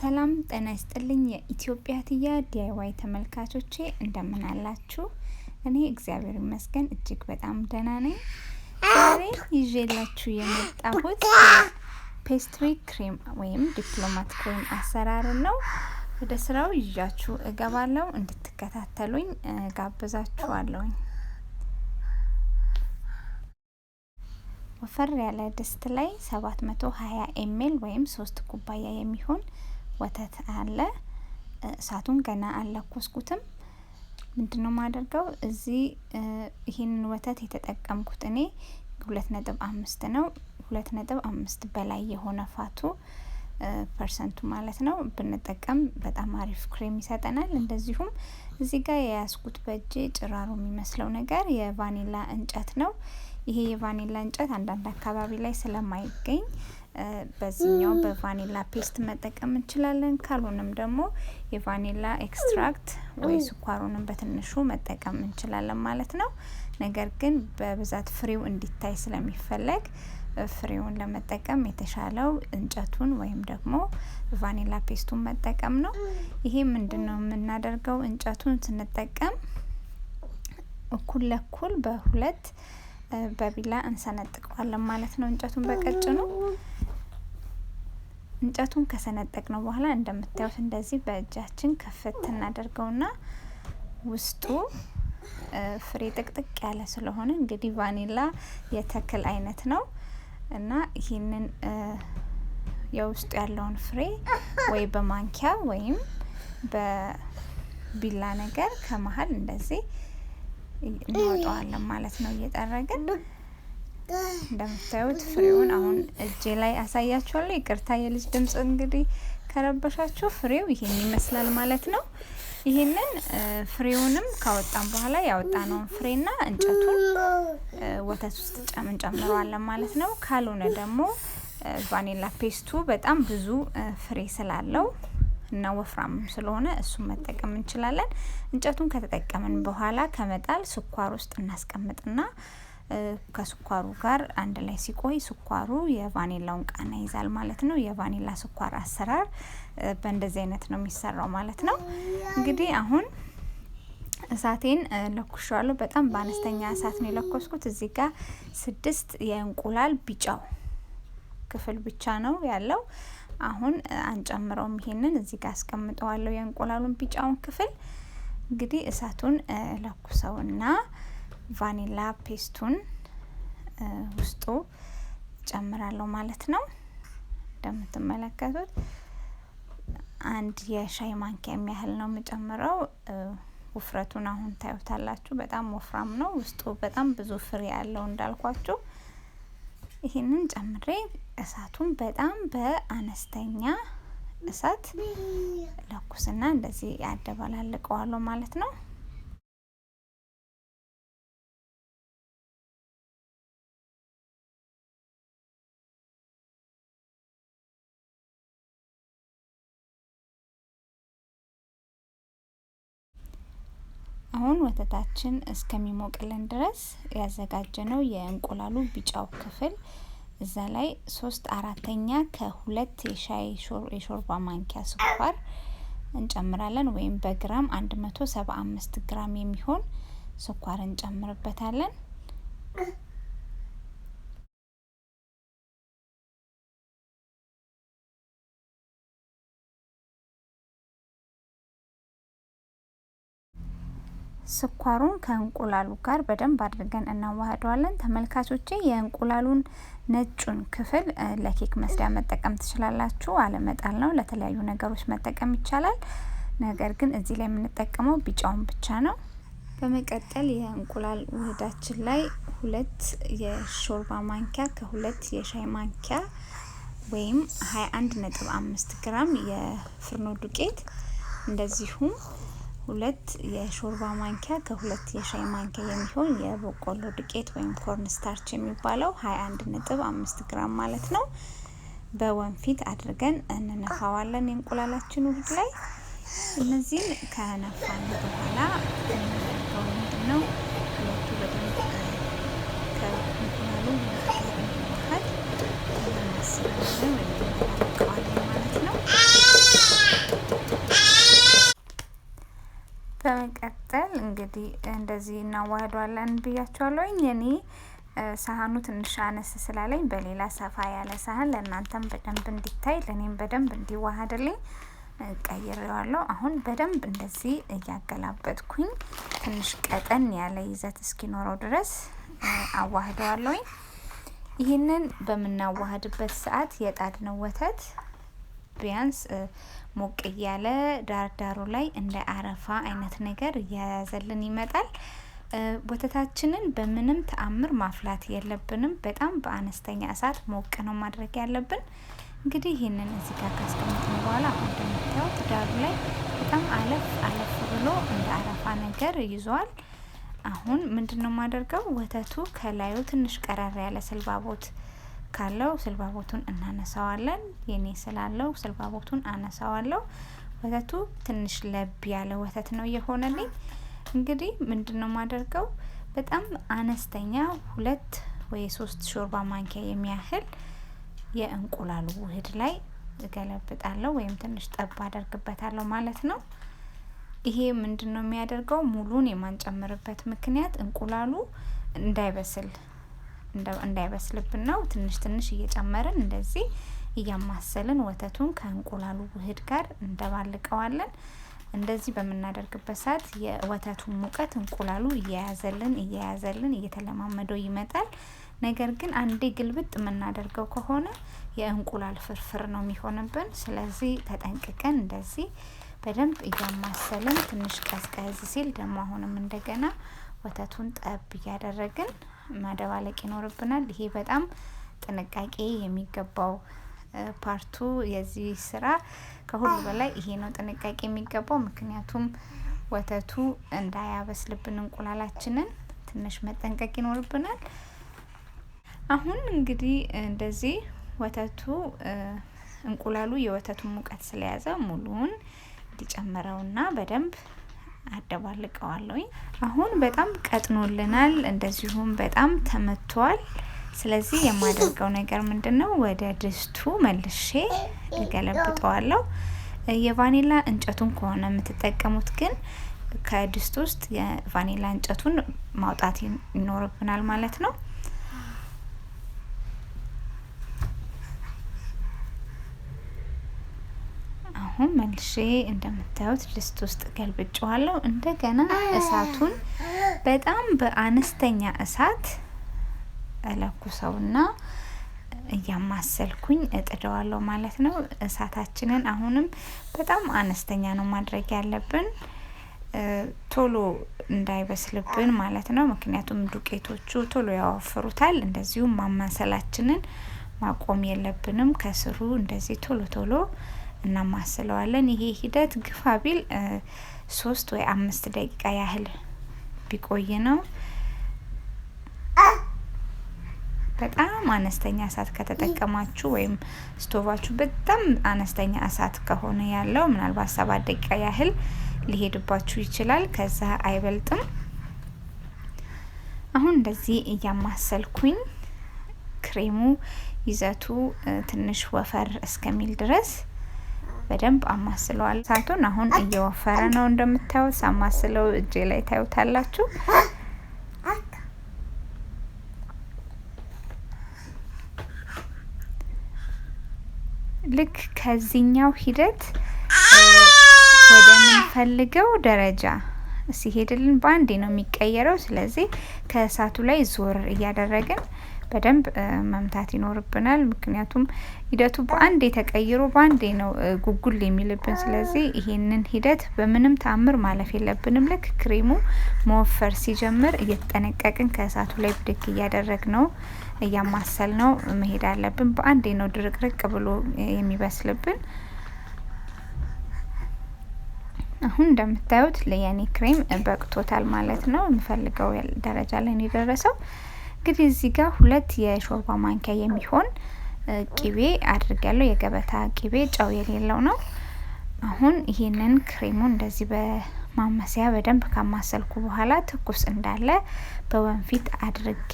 ሰላም ጤና ይስጥልኝ የኢትዮጵያ ትያ ዲአይዋይ ተመልካቾቼ እንደምን አላችሁ? እኔ እግዚአብሔር ይመስገን እጅግ በጣም ደህና ነኝ። ዛሬ ይዤላችሁ የመጣሁት ፔስትሪ ክሬም ወይም ዲፕሎማት ክሬም አሰራር ነው። ወደ ስራው ይዣችሁ እገባለሁ። እንድትከታተሉኝ ጋብዛችኋለሁ። ወፈር ያለ ድስት ላይ 720 ml ወይም 3 ኩባያ የሚሆን ወተት አለ። እሳቱን ገና አልለኮስኩትም። ምንድነው ማደርገው እዚህ ይሄንን ወተት የተጠቀምኩት እኔ 2.5 ነው። 2.5 በላይ የሆነ ፋቱ ፐርሰንቱ ማለት ነው ብንጠቀም በጣም አሪፍ ክሬም ይሰጠናል። እንደዚሁም እዚህ ጋር የያዝኩት በእጄ ጭራሮ የሚመስለው ነገር የቫኒላ እንጨት ነው። ይሄ የቫኒላ እንጨት አንዳንድ አካባቢ ላይ ስለማይገኝ በዚህኛው በቫኒላ ፔስት መጠቀም እንችላለን። ካልሆነም ደግሞ የቫኒላ ኤክስትራክት ወይ ስኳሩንም በትንሹ መጠቀም እንችላለን ማለት ነው። ነገር ግን በብዛት ፍሬው እንዲታይ ስለሚፈለግ ፍሬውን ለመጠቀም የተሻለው እንጨቱን ወይም ደግሞ ቫኒላ ፔስቱን መጠቀም ነው። ይሄ ምንድነው የምናደርገው እንጨቱን ስንጠቀም እኩል ለኩል በሁለት በቢላ እንሰነጥቀዋለን ማለት ነው። እንጨቱን በቀጭኑ እንጨቱን ከሰነጠቅነው በኋላ እንደምታዩት እንደዚህ በእጃችን ከፍት እናደርገውና ውስጡ ፍሬ ጥቅጥቅ ያለ ስለሆነ እንግዲህ ቫኒላ የተክል አይነት ነው እና ይሄንን የውስጡ ያለውን ፍሬ ወይ በማንኪያ ወይም በቢላ ነገር ከመሃል እንደዚህ እናወጣዋለን ማለት ነው። እየጠረግን እንደምታዩት ፍሬውን አሁን እጄ ላይ አሳያችኋለሁ። ይቅርታ የልጅ ድምጽ እንግዲህ ከረበሻችሁ። ፍሬው ይሄን ይመስላል ማለት ነው። ይሄንን ፍሬውንም ካወጣን በኋላ ያወጣነውን ፍሬና እንጨቱን ወተት ውስጥ እንጨምረዋለን ማለት ነው። ካልሆነ ደግሞ ቫኒላ ፔስቱ በጣም ብዙ ፍሬ ስላለው እና ወፍራም ስለሆነ እሱን መጠቀም እንችላለን። እንጨቱን ከተጠቀምን በኋላ ከመጣል ስኳር ውስጥ እናስቀምጥና ከስኳሩ ጋር አንድ ላይ ሲቆይ ስኳሩ የቫኒላውን ቃና ይዛል ማለት ነው። የቫኒላ ስኳር አሰራር በእንደዚህ አይነት ነው የሚሰራው ማለት ነው። እንግዲህ አሁን እሳቴን ለኩሻለሁ። በጣም በአነስተኛ እሳት ነው የለኮስኩት። እዚህ ጋር 6 የእንቁላል ቢጫው ክፍል ብቻ ነው ያለው። አሁን አንጨምረውም። ይሄንን እዚህ ጋር አስቀምጠዋለሁ የእንቁላሉን ቢጫውን ክፍል። እንግዲህ እሳቱን ለኩሰውና ቫኒላ ፔስቱን ውስጡ ጨምራለሁ ማለት ነው። እንደምትመለከቱት አንድ የሻይ ማንኪያ የሚያህል ነው የምጨምረው። ውፍረቱን አሁን ታዩታላችሁ። በጣም ወፍራም ነው። ውስጡ በጣም ብዙ ፍሬ ያለው እንዳልኳችሁ። ይሄንን ጨምሬ እሳቱን በጣም በአነስተኛ እሳት ለኩስና እንደዚህ ያደባላልቀዋለሁ ማለት ነው። አሁን ወተታችን እስከሚሞቅልን ድረስ ያዘጋጀነው የእንቁላሉ ቢጫው ክፍል እዛ ላይ 3/4 ከሁለት የሾርባ ማንኪያ ስኳር እንጨምራለን። ወይም በግራም 175 ግራም የሚሆን ስኳር እንጨምርበታለን። ስኳሩን ከእንቁላሉ ጋር በደንብ አድርገን እናዋህደዋለን። ተመልካቾቼ የእንቁላሉን ነጩን ክፍል ለኬክ መስሪያ መጠቀም ትችላላችሁ። አለመጣል ነው። ለተለያዩ ነገሮች መጠቀም ይቻላል። ነገር ግን እዚህ ላይ የምንጠቀመው ቢጫውን ብቻ ነው። በመቀጠል የእንቁላል ውህዳችን ላይ 2 የሾርባ ማንኪያ ከ2 የሻይ ማንኪያ ወይም 21.5 ግራም የፍርኖ ዱቄት እንደዚሁም 2 የሾርባ ማንኪያ ከ2 የሻይ ማንኪያ የሚሆን የቦቆሎ ዱቄት ወይም ኮርን ስታርች የሚባለው 21.5 ግራም ማለት ነው። በወንፊት አድርገን እንነፋዋለን የእንቁላላችን ውህድ ላይ። እነዚህን ከነፋን በኋላ የምናደርገው ምንድነው ሁለቱ በደንብ ከእንቁላሉ ጋር እንዲዋሃድ እናማስለዋለን ወይም እናደርገዋለን ማለት ነው። በመቀጠል እንግዲህ እንደዚህ እናዋህደዋለን ብያችኋለሁ። እኔ ሳህኑ ትንሽ አነስ ስላለኝ በሌላ ሰፋ ያለ ሳህን ለእናንተም በደንብ እንዲታይ ለኔም በደንብ እንዲዋሃድልኝ ቀይሬዋለሁ። አሁን በደንብ እንደዚህ እያገላበጥኩኝ ትንሽ ቀጠን ያለ ይዘት እስኪኖረው ድረስ አዋህደዋለሁ። ይህንን በምናዋህድበት ሰዓት የጣድነው ወተት ቢያንስ ሞቅ ያለ ዳርዳሩ ላይ እንደ አረፋ አይነት ነገር እያያዘልን ይመጣል። ወተታችንን በምንም ተአምር ማፍላት የለብንም። በጣም በአነስተኛ እሳት ሞቅ ነው ማድረግ ያለብን። እንግዲህ ይሄንን እዚህ ጋር ካስቀመጥን በኋላ አሁን እንደምታዩት ዳሩ ላይ በጣም አለፍ ብሎ እንደ አረፋ ነገር ይዟል። አሁን ምንድነው ማደርገው ወተቱ ከላዩ ትንሽ ቀረር ያለ ስልባቦት ካለው ስልባቦቱን እናነሳዋለን። የኔ ስላለው ስልባቦቱን አነሳዋለሁ። ወተቱ ትንሽ ለብ ያለ ወተት ነው የሆነልኝ። እንግዲህ ምንድነው ማደርገው በጣም አነስተኛ 2 ወይ 3 ሾርባ ማንኪያ የሚያህል የእንቁላል ውህድ ላይ ገለብጣለሁ ወይም ትንሽ ጠብ አደርግበታለሁ ማለት ነው። ይሄ ምንድነው የሚያደርገው ሙሉን የማንጨምርበት ምክንያት እንቁላሉ እንዳይበስልብን ነው። ትንሽ እየጨመርን እንደዚህ እያማሰልን ወተቱን ከእንቁላሉ ውህድ ጋር እንደባልቀዋለን። እንደዚህ በመናደርግበት ሰዓት የወተቱን ሙቀት እንቁላሉ እየያዘልን እየተለማመደው ይመጣል። ነገር ግን አንዴ ግልብጥ የምናደርገው ከሆነ የእንቁላል ፍርፍር ነው የሚሆንብን። ስለዚህ ተጠንቅቀን እንደዚህ በደንብ እያማሰልን ትንሽ ቀዝቀዝ ሲል ደግሞ አሁንም እንደገና ወተቱን ጠብ እያደረግን ማደባለቅ ይኖርብናል። ይሄ በጣም ጥንቃቄ የሚገባው ፓርቱ የዚህ ስራ ከሁሉ በላይ ይሄ ነው ጥንቃቄ የሚገባው። ምክንያቱም ወተቱ እንዳያበስልብን እንቁላላችንን ትንሽ መጠንቀቅ ይኖርብናል። አሁን እንግዲህ እንደዚህ ወተቱ እንቁላሉ የወተቱን ሙቀት ስለያዘ ሙሉውን እንዲጨምረውና በደንብ አደባልቀዋለሁ። አሁን በጣም ቀጥኖልናል፣ እንደዚሁም በጣም ተመቷል። ስለዚህ የማደርገው ነገር ምንድነው ወደ ድስቱ መልሼ እገለብጠዋለሁ። የቫኒላ እንጨቱን ከሆነ የምትጠቀሙት ግን ከድስቱ ውስጥ የቫኒላ እንጨቱን ማውጣት ይኖርብናል ማለት ነው። አሁን መልሼ እንደምታዩት ድስት ውስጥ ገልብጬዋለሁ። እንደገና እሳቱን በጣም በአነስተኛ እሳት እለኩሰውና እያማሰልኩኝ እጥደዋለሁ ማለት ነው። እሳታችንን አሁንም በጣም አነስተኛ ነው ማድረግ ያለብን ቶሎ እንዳይበስልብን ማለት ነው። ምክንያቱም ዱቄቶቹ ቶሎ ያወፍሩታል። እንደዚሁም ማማሰላችንን ማቆም የለብንም። ከስሩ እንደዚህ ቶሎ እናማስለዋለን። ይሄ ሂደት ግፋ ቢል 3 ወይ 5 ደቂቃ ያህል ቢቆይ ነው። በጣም አነስተኛ እሳት ከተጠቀማችሁ ወይም ስቶቫችሁ በጣም አነስተኛ እሳት ከሆነ ያለው ምናልባት 7 ደቂቃ ያህል ሊሄድባችሁ ይችላል። ከዛ አይበልጥም። አሁን እንደዚህ እያማሰልኩኝ ክሬሙ ይዘቱ ትንሽ ወፈር እስከሚል ድረስ በደንብ አማስለዋል። እሳቱን አሁን እየወፈረ ነው እንደምታዩት። ሳማስለው እጄ ላይ ታዩታላችሁ። ልክ ከዚህኛው ሂደት ወደ ምንፈልገው ደረጃ ሲሄድልን በአንዴ ነው የሚቀየረው። ስለዚህ ከእሳቱ ላይ ዞር እያደረግን በደንብ መምታት ይኖርብናል። ምክንያቱም ሂደቱ በአንዴ ተቀይሮ በአንዴ ነው ጉጉል የሚልብን። ስለዚህ ይሄንን ሂደት በምንም ተአምር ማለፍ የለብንም። ልክ ክሬሙ መወፈር ሲጀምር እየተጠነቀቅን ከእሳቱ ላይ ብድግ እያደረግ ነው እያማሰል ነው መሄድ አለብን። በአንዴ ነው ድርቅርቅ ብሎ የሚበስልብን። አሁን እንደምታዩት ለያኔ ክሬም በቅቶታል ማለት ነው። የምፈልገው ደረጃ ላይ ነው የደረሰው። እንግዲህ እዚህ ጋር 2 የሾርባ ማንኪያ የሚሆን ቂቤ አድርጋለሁ። የገበታ ቂቤ ጨው የሌለው ነው። አሁን ይሄንን ክሬሙን እንደዚህ በማማሰያ በደንብ ካማሰልኩ በኋላ ትኩስ እንዳለ በወንፊት አድርጌ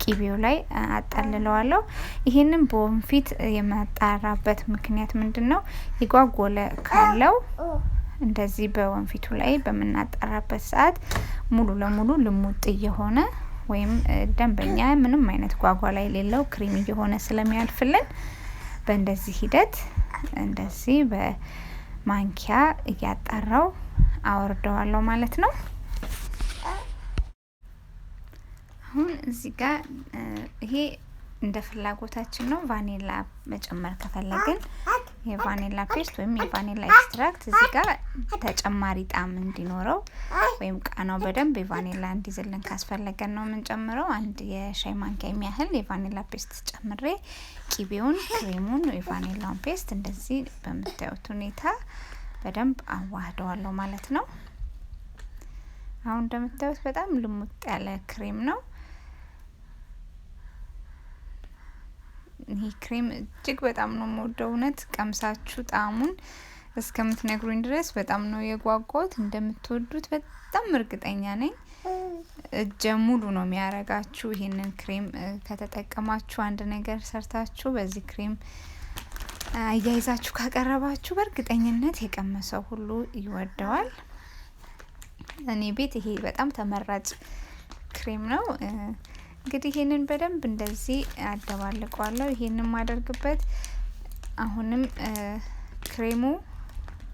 ቂቤው ላይ አጣልለዋለሁ። ይሄንን በወንፊት የማጣራበት ምክንያት ምንድነው? ይጓጎለ ካለው እንደዚህ በወንፊቱ ላይ በመናጠራበት ሰዓት ሙሉ ለሙሉ ልሙጥ የሆነ ወይም ደንበኛ ምንም አይነት ጓጓላ የሌለው ክሪም የሆነ ስለሚያልፍልን በእንደዚህ ሂደት እንደዚህ በማንኪያ እያጣራው አወርደዋለሁ ማለት ነው። አሁን እዚህ ጋር ይሄ እንደ ፍላጎታችን ነው። ቫኒላ መጨመር ከፈለግን የቫኒላ ፔስት ወይም የቫኒላ ኤክስትራክት እዚህ ጋር ተጨማሪ ጣዕም እንዲኖረው ወይም ቃናው በደንብ የቫኒላ እንዲዝልን ካስፈለገን ነው የምንጨምረው። አንድ የሻይ ማንኪያ የሚያህል የቫኒላ ፔስት ጨምሬ ቂቤውን፣ ክሬሙን፣ የቫኒላውን ፔስት እንደዚህ በምታዩት ሁኔታ በደንብ አዋህደዋለሁ ማለት ነው። አሁን እንደምታዩት በጣም ልሙጥ ያለ ክሬም ነው። ይሄ ክሬም እጅግ በጣም ነው የምወደው። እውነት ቀምሳችሁ ጣዕሙን እስከምትነግሩኝ ድረስ በጣም ነው የጓጓሁት። እንደምትወዱት በጣም እርግጠኛ ነኝ። እጀ ሙሉ ነው የሚያረጋችሁ። ይሄንን ክሬም ከተጠቀማችሁ አንድ ነገር ሰርታችሁ በዚህ ክሬም አያይዛችሁ ካቀረባችሁ በእርግጠኝነት የቀመሰው ሁሉ ይወደዋል። እኔ ቤት ይሄ በጣም ተመራጭ ክሬም ነው። እንግዲህ ይሄንን በደንብ እንደዚህ አደባልቀዋለሁ። ይሄንን ማደርግበት አሁንም ክሬሙ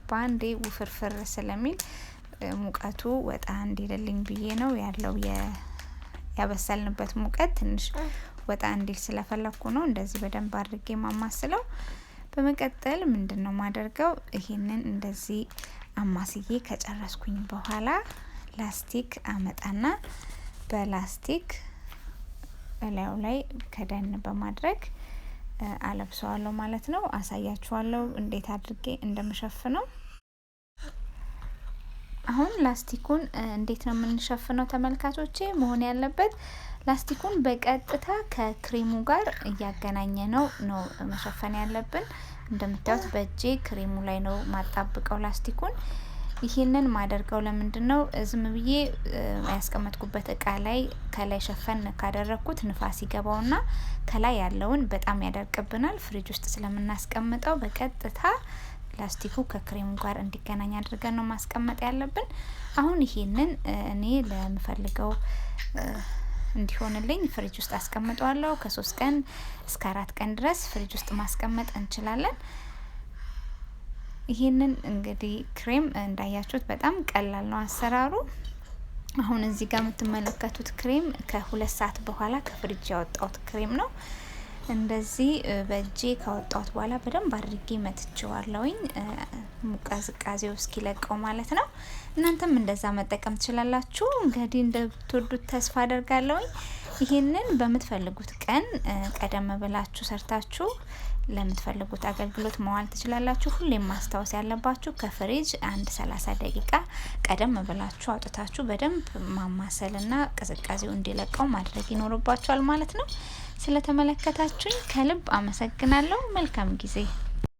ባንዴ ውፍርፍር ስለሚል ሙቀቱ ወጣ እንዲልልኝ ብዬ ነው ያለው። ያበሰልንበት ሙቀት ትንሽ ወጣ እንዲል ስለፈለኩ ነው እንደዚህ በደንብ አድርጌ ማማስለው። በመቀጠል ምንድነው ማደርገው ይሄንን እንደዚህ አማስዬ ከጨረስኩኝ በኋላ ላስቲክ አመጣና በላስቲክ እላዩ ላይ ከደን በማድረግ አለብሰዋለሁ ማለት ነው። አሳያችኋለሁ እንዴት አድርጌ እንደምሸፍነው። አሁን ላስቲኩን እንዴት ነው የምንሸፍነው ተመልካቾቼ? መሆን ያለበት ላስቲኩን በቀጥታ ከክሬሙ ጋር እያገናኘ ነው መሸፈን ያለብን። እንደምታዩት በእጄ ክሬሙ ላይ ነው ማጣብቀው ላስቲኩን። ይሄንን ማደርገው ለምንድነው? ዝም ብዬ ያስቀመጥኩበት እቃ ላይ ከላይ ሸፈን ካደረኩት ንፋስ ይገባውና ከላይ ያለውን በጣም ያደርቅብናል። ፍሪጅ ውስጥ ስለምናስቀምጠው በቀጥታ ላስቲኩ ከክሬሙ ጋር እንዲገናኝ አድርገን ነው ማስቀመጥ ያለብን። አሁን ይሄንን እኔ ለምፈልገው እንዲሆንልኝ ፍሪጅ ውስጥ አስቀምጠዋለሁ። ከ3 ቀን እስከ 4 ቀን ድረስ ፍሪጅ ውስጥ ማስቀመጥ እንችላለን። ይሄንን እንግዲህ ክሬም እንዳያችሁት በጣም ቀላል ነው አሰራሩ። አሁን እዚህ ጋር የምትመለከቱት ክሬም ከ2 ሰዓት በኋላ ከፍሪጅ ያወጣሁት ክሬም ነው። እንደዚህ በእጄ ካወጣሁት በኋላ በደንብ አድርጌ መትቼዋለሁኝ ሙቀዝቃዜው እስኪለቀው ማለት ነው። እናንተም እንደዛ መጠቀም ትችላላችሁ። እንግዲህ እንደምትወዱት ተስፋ አደርጋለሁኝ። ይሄንን በምትፈልጉት ቀን ቀደም ብላችሁ ሰርታችሁ ለምትፈልጉት አገልግሎት መዋል ትችላላችሁ። ሁሌም ማስታወስ ያለባችሁ ከፍሪጅ 1-30 ደቂቃ ቀደም ብላችሁ አውጥታችሁ በደንብ ማማሰልና ቅዝቃዜው እንዲለቀው ማድረግ ይኖርባችኋል ማለት ነው። ስለተመለከታችሁኝ ከልብ አመሰግናለሁ። መልካም ጊዜ